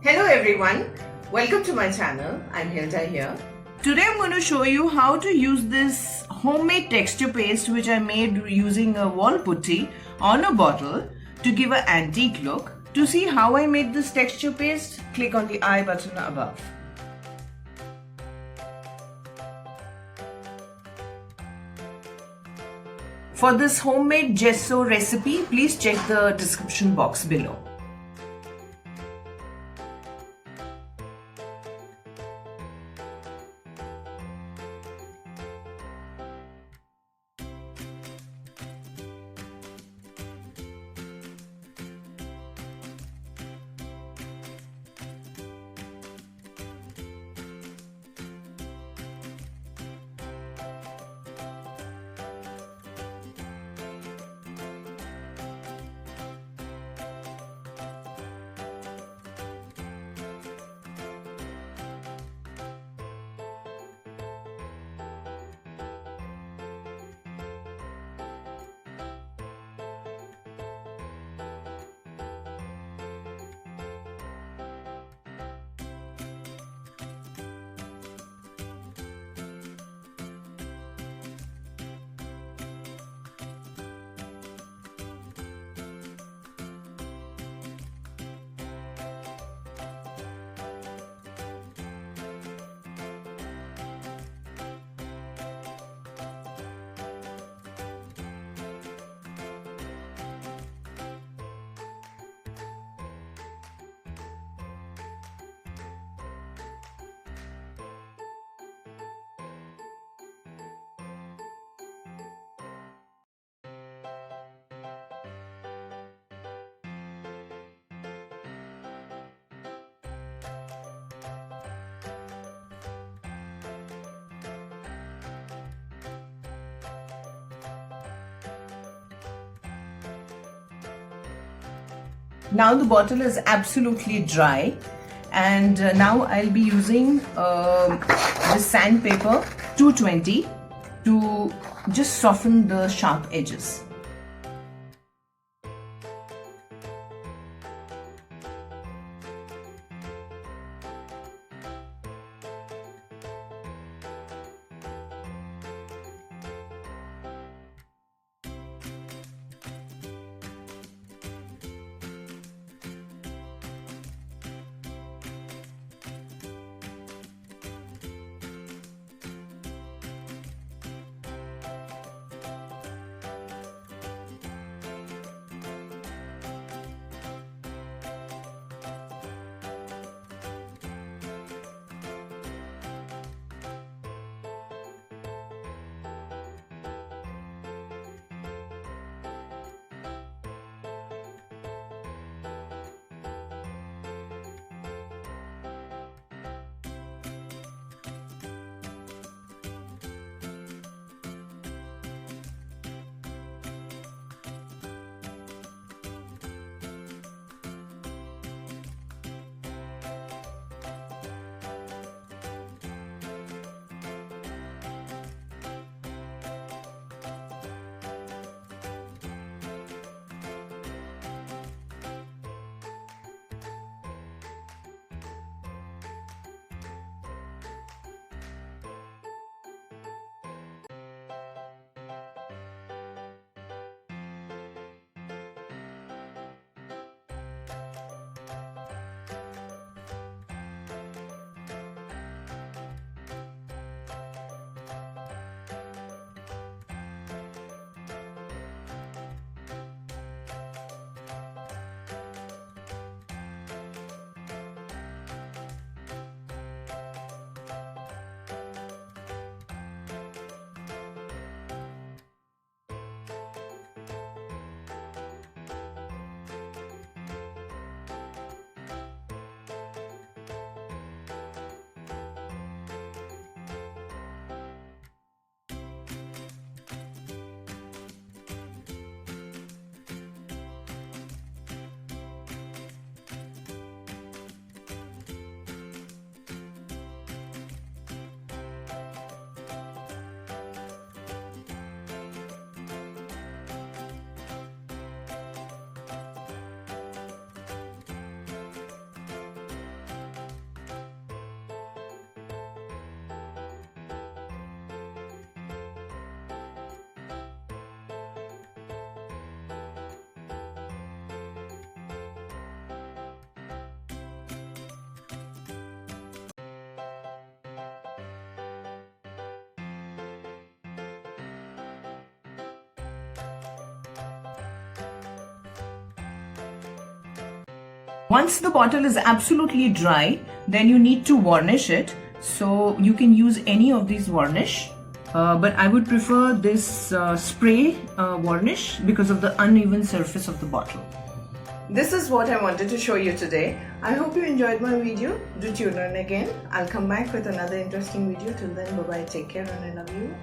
Hello everyone, welcome to my channel. I'm Hilda here. Today I'm going to show you how to use this homemade texture paste which I made using a wall putty on a bottle to give an antique look. To see how I made this texture paste, click on the I button above. For this homemade gesso recipe, please check the description box below. Now the bottle is absolutely dry, and now I'll be using the Sandpaper 220 to just soften the sharp edges. Once the bottle is absolutely dry, then you need to varnish it. So you can use any of these varnish, but I would prefer this spray varnish because of the uneven surface of the bottle. This is what I wanted to show you today. I hope you enjoyed my video. Do tune in again. I'll come back with another interesting video. Till then, bye bye, take care, and I love you.